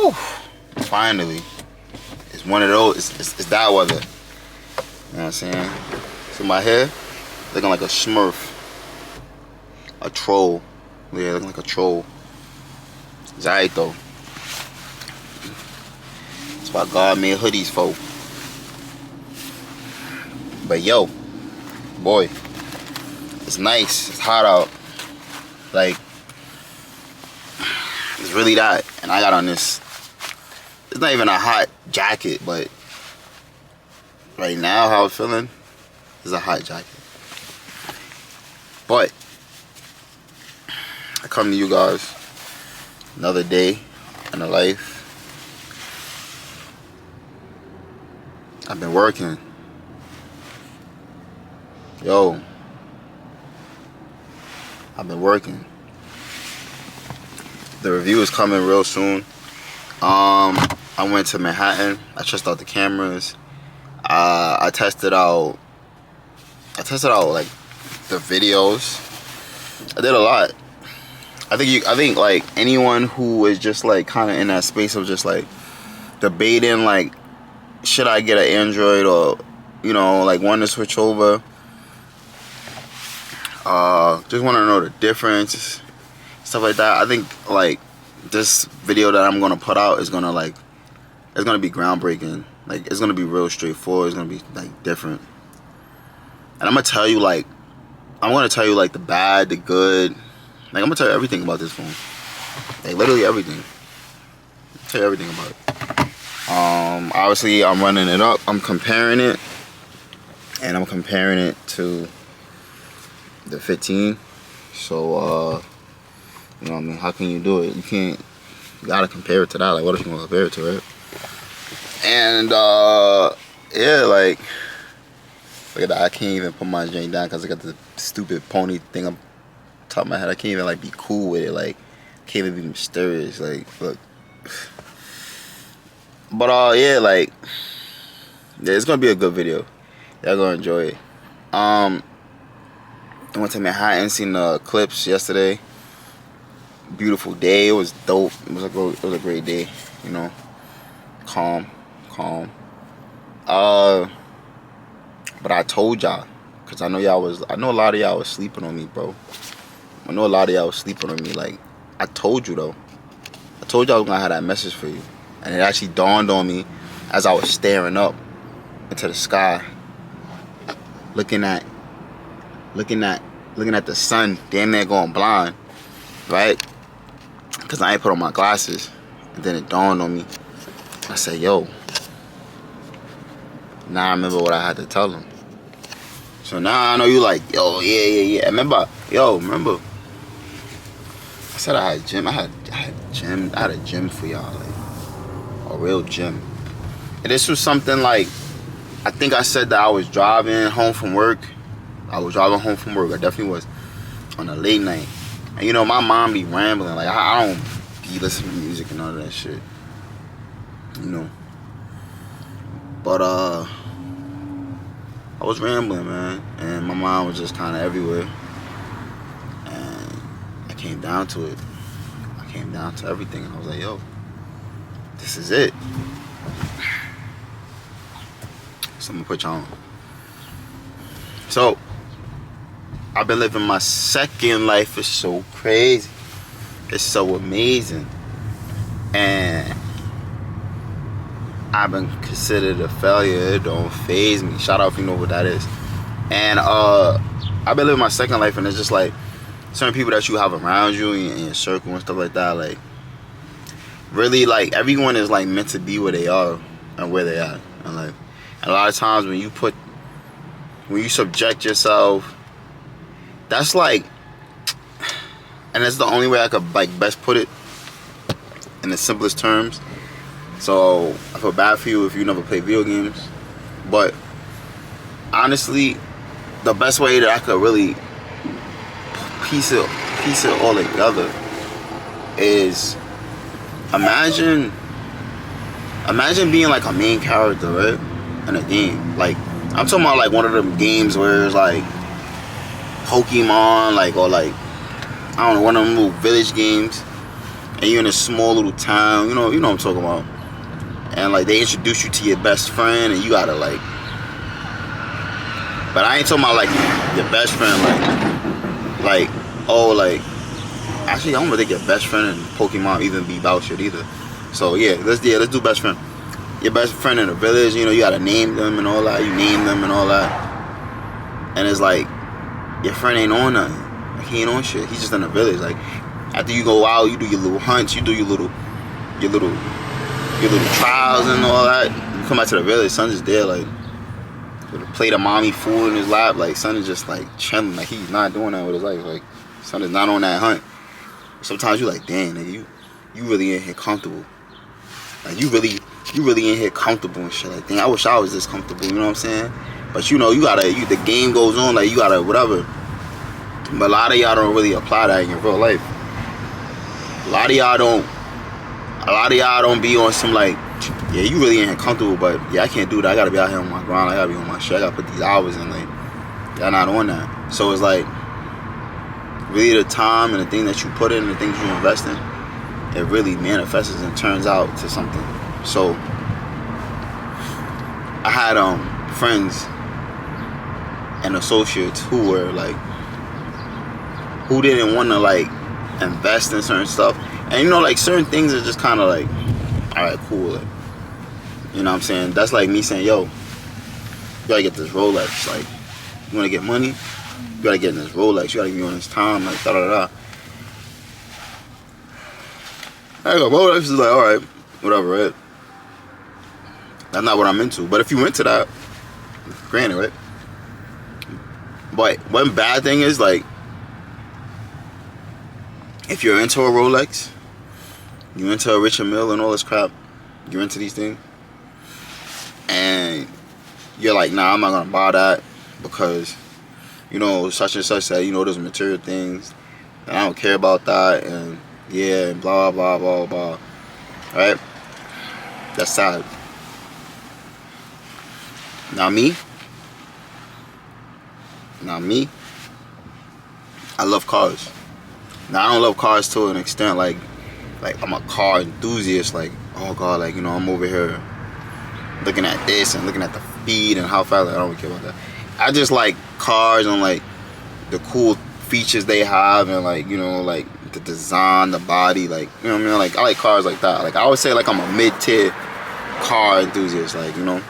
Whew. Finally. It's one of those. It's that weather. You know what I'm saying? See my hair? Looking like a smurf. A troll. Yeah, looking like a troll. It's alright though. That's why God made hoodies for. But yo, boy, it's nice. It's hot out. Like, it's really that. And I got on this. It's not even a hot jacket, but right now, how I'm feeling is a hot jacket. But I come to you guys another day in the life. I've been working. Yo, I've been working. The review is coming real soon. I went to Manhattan. I tested out the cameras. I tested out like the videos. I did a lot. I think like anyone who is just like kind of in that space of just like debating like, should I get an Android or, you know, like want to switch over. Just want to know the difference, stuff like that. I think like this video that I'm gonna put out is gonna like, it's gonna be groundbreaking. Like, it's gonna be real straightforward. It's gonna be like different. And I'm gonna tell you like the bad, the good. Like, I'm gonna tell you everything about this phone. Like, literally everything. I'll tell you everything about it. Obviously I'm running it up. I'm comparing it. And I'm comparing it to the 15. So you know what I mean, how can you do it? You gotta compare it to that. Like, what else you gonna compare it to, right? And yeah, like, look at that. I can't even put my joint down because I got the stupid pony thing up top of my head. I can't even like be cool with it. Like, can't even be mysterious. Like, look. But yeah, like, yeah, it's gonna be a good video. Y'all gonna enjoy it. I went to Manhattan, seen the clips yesterday. Beautiful day. It was dope. It was a great day. You know, calm. But I told y'all, cause I know a lot of y'all was sleeping on me, bro. I know a lot of y'all was sleeping on me. Like, I told you though. I told y'all I was gonna have that message for you, and it actually dawned on me as I was staring up into the sky, looking at the sun, damn near going blind, right? Cause I ain't put on my glasses, and then it dawned on me. I said, yo. Now I remember what I had to tell him. So now I know you like, yo, yeah. Remember? I said I had gym. I had a gym for y'all, like a real gym. And this was something like, I think I said that I was driving home from work. I definitely was on a late night. And you know, my mom be rambling. Like, I don't be listening to music and all of that shit. You know. But I was rambling, man, and my mind was just kind of everywhere, and I came down to it. I came down to everything. I was like, yo, this is it. So I'm gonna put y'all on. So I've been living my second life. It's so crazy. It's so amazing, and I've been considered a failure. It don't faze me. Shout out if you know what that is. And I've been living my second life, and it's just like certain people that you have around you in your circle and stuff like that. Like, really, like, everyone is like meant to be where they are and where they are. And like, and a lot of times when you subject yourself, that's like, and that's the only way I could like best put it in the simplest terms. So I feel bad for you if you never play video games, but honestly, the best way that I could really piece it all together is imagine being like a main character, right, in a game. Like, I'm talking about like one of them games where it's like Pokemon, like, or like, I don't know, one of them little village games and you're in a small little town, you know what I'm talking about. And like they introduce you to your best friend, and you gotta like. But I ain't talking about like your best friend, like oh like. Actually, I don't really think your best friend and Pokemon even be about shit either. So yeah, let's do best friend. Your best friend in the village, you know, you gotta name them and all that. You name them and all that, and it's like your friend ain't on nothing. Like, he ain't on shit. He's just in the village. Like after you go out, you do your little hunts, you do your little trials and all that. You come back to the village, son just there like with a plate of mommy food in his lap. Like son is just like chilling. Like he's not doing that with his life. Like son is not on that hunt. Sometimes you like, damn, nigga, you really in here comfortable. Like you really in here comfortable and shit. Like, damn, I wish I was this comfortable. You know what I'm saying? But you know, the game goes on. Like you gotta whatever. But a lot of y'all don't really apply that in your real life. A lot of y'all don't be on some like, yeah, you really ain't comfortable, but yeah, I can't do that. I gotta be out here on my grind. I gotta be on my shit. I gotta put these hours in. Like, y'all not on that. So it's like, really the time and the thing that you put in, the things you invest in, it really manifests and turns out to something. So I had friends and associates who were like, who didn't want to like invest in certain stuff. And you know, like certain things are just kind of like, all right, cool. Like, you know what I'm saying? That's like me saying, yo, you gotta get this Rolex. Like, you wanna get money? You gotta get in this Rolex. You gotta be on this time. Like, da da da. I go, Rolex is like, all right, whatever, right? That's not what I'm into. But if you into that, granted, right? But one bad thing is like, if you're into a Rolex, you're into a Richard Mille and all this crap, you're into these things, and you're like, nah, I'm not gonna buy that because, you know, such and such said, you know, there's material things, and I don't care about that, and yeah, and blah, blah, blah, blah, right? That's sad. Now me, I love cars. Now I don't love cars to an extent like I'm a car enthusiast. Like, oh god, like, you know, I'm over here looking at this and looking at the speed and how fast. Like, I don't really care about that. I just like cars and like the cool features they have and like, you know, like the design, the body, like, you know what I mean? Like I like cars like that. Like I would say like I'm a mid-tier car enthusiast. Like, you know,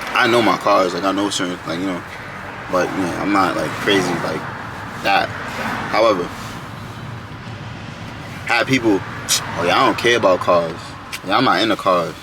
I know my cars. Like I know certain, like, you know, but yeah, I'm not like crazy like that. However, have people, oh yeah, I don't care about cars. Yeah, I'm not into cars.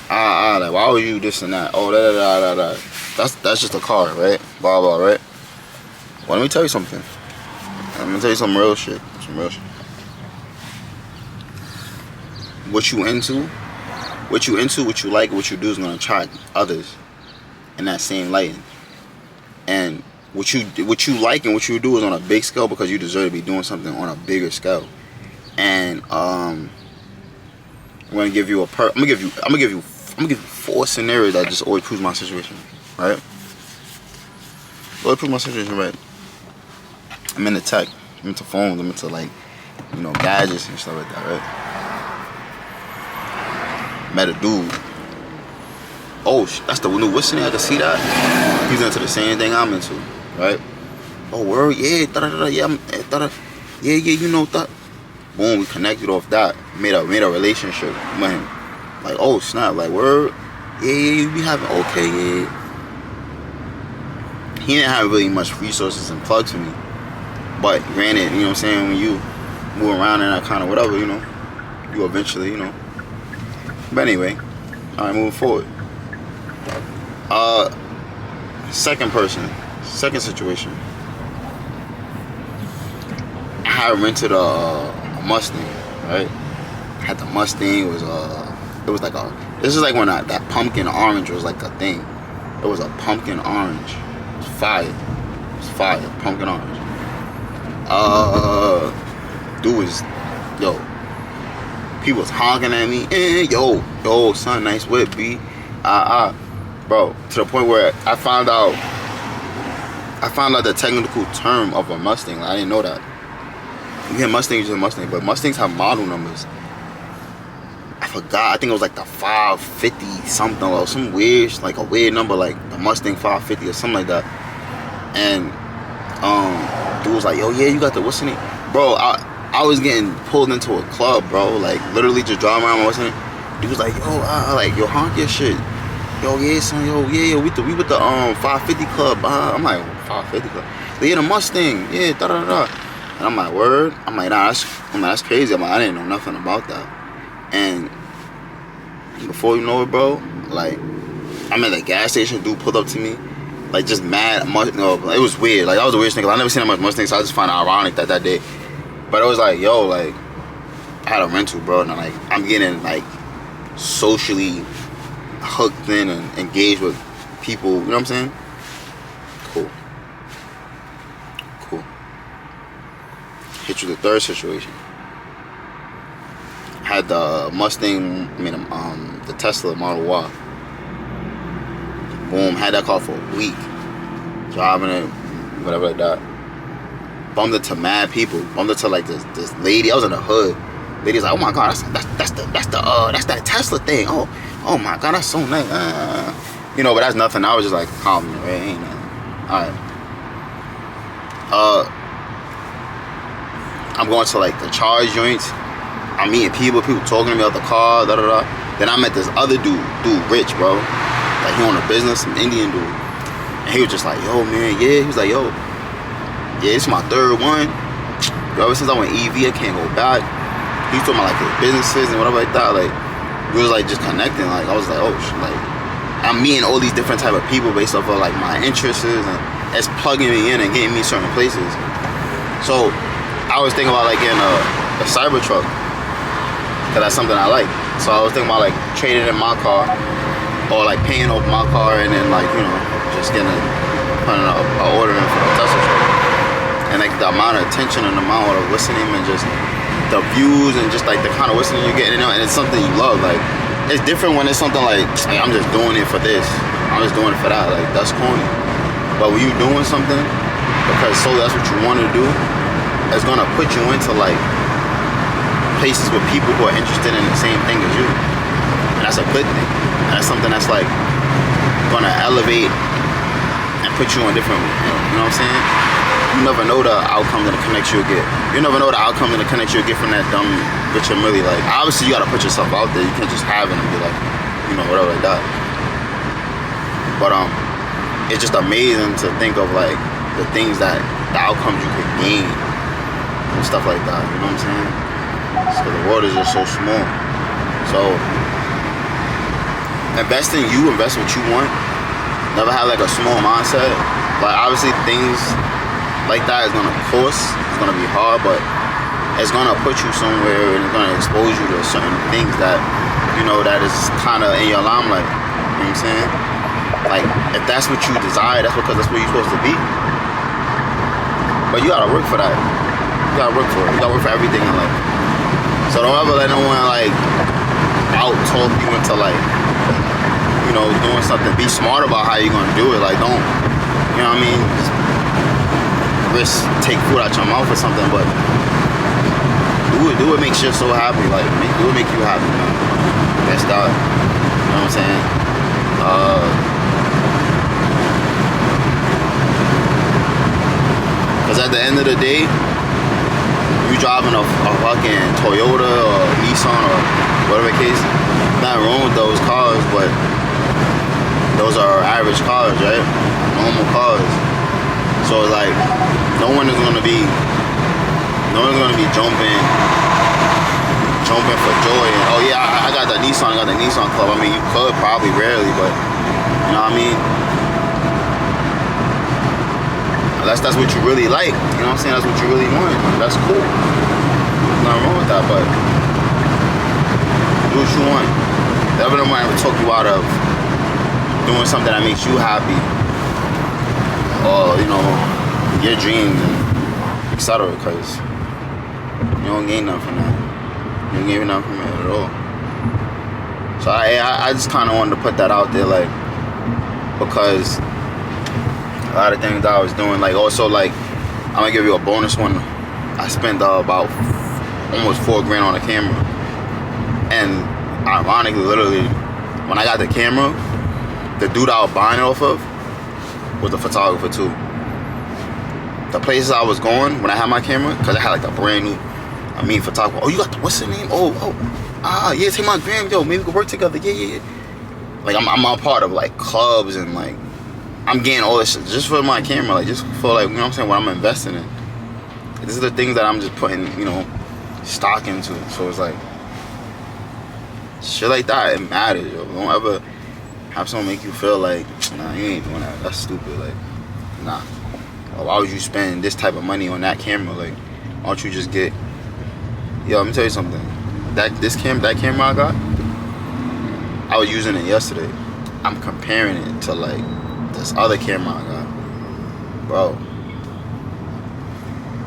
Like, why would you this and that? Oh, da. That's just a car, right? Blah blah, right? Well, let me tell you something. I'm gonna tell you some real shit. What you into, what you like, what you do is gonna attract others in that same light. And what you like and what you do is on a big scale because you deserve to be doing something on a bigger scale. And I'm gonna give you four scenarios that just always proves my situation, right? Always proves my situation, right? I'm into tech, I'm into phones, I'm into like, you know, gadgets and stuff like that, right? Met a dude. Oh, that's the new what's in there? I can see that. He's into the same thing I'm into, right? Oh, word, yeah, yeah, you know that. Boom, we connected off that. Made a relationship with him. Like, oh snap, like word, yeah, you be having okay, yeah. He didn't have really much resources and plugs for me, but granted, you know what I'm saying, when you move around and that kind of whatever, you know, you eventually, you know. But anyway, all right, moving forward. Second situation. I had rented a Mustang, right? I had the Mustang. It was like this is like when that pumpkin orange was like a thing. It was a pumpkin orange. It was fire. Pumpkin orange. Dude was, yo, people was honking at me. Yo, son, nice whip, B. Bro, to the point where I found out the technical term of a Mustang. Like, I didn't know that. Yeah, Mustang is just Mustang, but Mustangs have model numbers. I forgot. I think it was like the 550 something or some weird, like a weird number, like the Mustang 550 or something like that. And dude was like, yo, yeah, you got the what's in it, bro? I was getting pulled into a club, bro. Like literally just driving around, what's in it. Dude was like, yo, honk your shit. Yo, yeah, son, yo, yeah, we with the 550 club. I'm like, 550 club. Yeah, the Mustang, yeah, da da da. And I'm like, word? I'm like, nah, that's crazy. I'm like, I didn't know nothing about that. And before you know it, bro, like, I'm at the gas station, dude pulled up to me, like, just mad. It was weird. Like, that was the weirdest thing, because I never seen that much Mustang, so I just find it ironic that day. But it was like, yo, like, I had a rental, bro, and like, I'm getting, like, socially hooked in and engaged with people, you know what I'm saying? Cool. Hit you the third situation. Had the Mustang, the Tesla Model Y. Boom, had that car for a week. Driving it, whatever like that. Bumped it to mad people. Bumped it to like this lady. I was in the hood. Lady's like, oh my god, that's that Tesla thing. Oh my god, that's so nice. You know, but that's nothing. I was just like, calm, it ain't nothing. Alright. I'm going to like the charge joints. I'm meeting people talking to me about the car, da da da. Then I met this other dude rich, bro. Like he owned a business, some Indian dude. And he was just like, yo, man, yeah. He was like, yo, yeah, this is my third one. Yo, ever since I went EV, I can't go back. He was talking about like his businesses and whatever like that. Like we was like just connecting. Like I was like, oh shit, like I'm meeting all these different type of people based off of like my interests, and it's plugging me in and getting me certain places. So I was thinking about like getting a Cybertruck, cause that's something I like. So I was thinking about like trading in my car, or like paying off my car and then like, you know, just putting an order in for the Tesla truck. And like the amount of attention and the amount of listening and just the views and just like the kind of listening you're getting, you know, and it's something you love. Like it's different when it's something like I'm just doing it for this, I'm just doing it for that. Like that's corny. But when you're doing something because solely that's what you want to do, it's gonna put you into like places with people who are interested in the same thing as you, and that's a good thing. And that's something that's like gonna elevate and put you on different, you know what I'm saying? You never know the outcome and the connection you'll get. You never know the outcome and the connection you'll get from that dumb Rich and Millie. Like obviously you gotta put yourself out there. You can't just have it and be like, you know, whatever like that. But it's just amazing to think of like the things that the outcomes you could gain and stuff like that, you know what I'm saying? So the world is just so small. So invest in you, invest what you want. Never have like a small mindset. Like obviously things like that is gonna cost, it's gonna be hard, but it's gonna put you somewhere and it's gonna expose you to certain things that, you know, that is kinda in your limelight. You know what I'm saying? Like if that's what you desire, that's because that's where you're supposed to be. But you gotta work for that. You gotta work for it. You gotta work for everything in life. So don't ever let no one like out talk you into like, you know, doing something. Be smart about how you're gonna do it. Like don't, you know what I mean? Just risk, take food out your mouth or something, but do what makes you so happy. Like do what make you happy, man. Best out. You know what I'm saying? Cause at the end of the day, you driving a fucking Toyota or Nissan or whatever the case, nothing wrong with those cars, but those are average cars, right? Normal cars. So like, no one is gonna be jumping for joy and oh yeah, I got the Nissan, Club. I mean, you could probably rarely, but you know what I mean? Unless that's what you really like, you know what I'm saying? That's what you really want. That's cool. There's nothing wrong with that, but do what you want. Never no one ever talk you out of doing something that makes you happy, or you know, your dreams, and etc. Because you don't gain nothing from that. You don't gain nothing from it at all. So I just kind of wanted to put that out there, like, because a lot of things that I was doing, like, also, like, I'm gonna give you a bonus one. I spent about almost $4 grand on a camera. And ironically, literally, when I got the camera, the dude I was buying it off of was a photographer too. The places I was going when I had my camera, because I had like a brand new photographer. Oh, you got the, what's the name? Yeah, take my gram, yo, maybe we could work together. Yeah. Like I'm a part of like clubs and like I'm getting all this shit just for my camera, like just for like, you know what I'm saying, what I'm investing in. These are the things that I'm just putting, you know, stock into. So it's like shit like that, it matters, yo. Don't ever have someone make you feel like, nah, you ain't doing that. That's stupid. Like, nah. Why would you spend this type of money on that camera? Like, why don't you just get, yo, let me tell you something. That camera I got, I was using it yesterday. I'm comparing it to like this other camera I got.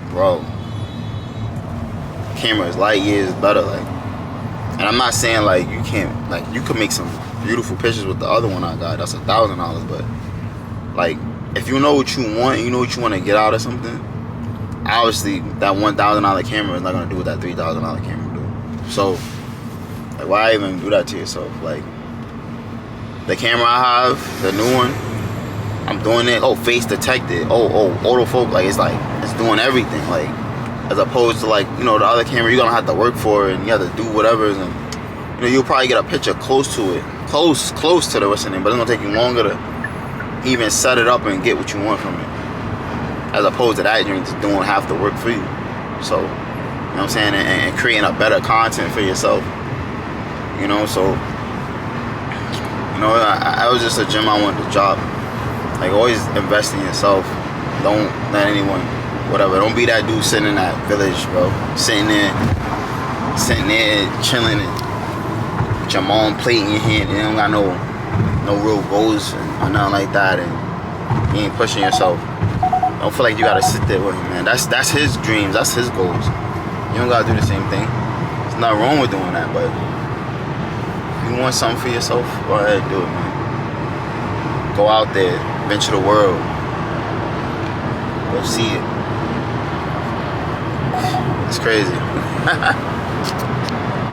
Bro. Camera is light years better, like. And I'm not saying like you can't, like you could make some beautiful pictures with the other one I got. That's $1,000, but like if you know what you want, you know what you want to get out of something. Obviously, that $1,000 camera is not gonna do what that $3,000 camera do. So, like, why even do that to yourself? Like, the camera I have, the new one, I'm doing it. Oh, face detected. Oh, autofocus. Like it's doing everything. Like, as opposed to like, you know, the other camera you're gonna have to work for it and you have to do whatever, and you know you'll probably get a picture close to it, close to the what's the name, but it's gonna take you longer to even set it up and get what you want from it. As opposed to that, you're just doing half the work for you. So, you know what I'm saying, and creating a better content for yourself. You know, so you know, I was just a gym I wanted to drop. Like, always invest in yourself. Don't let anyone, whatever. Don't be that dude sitting in that village, bro. Sitting there, chilling and with your mom plate in your hand and you don't got no real goals or nothing like that, and you ain't pushing yourself. Don't feel like you gotta sit there with him, man. That's his dreams, that's his goals. You don't gotta do the same thing. There's nothing wrong with doing that, but if you want something for yourself, go ahead and do it, man. Go out there, venture the world. Go see it. It's crazy.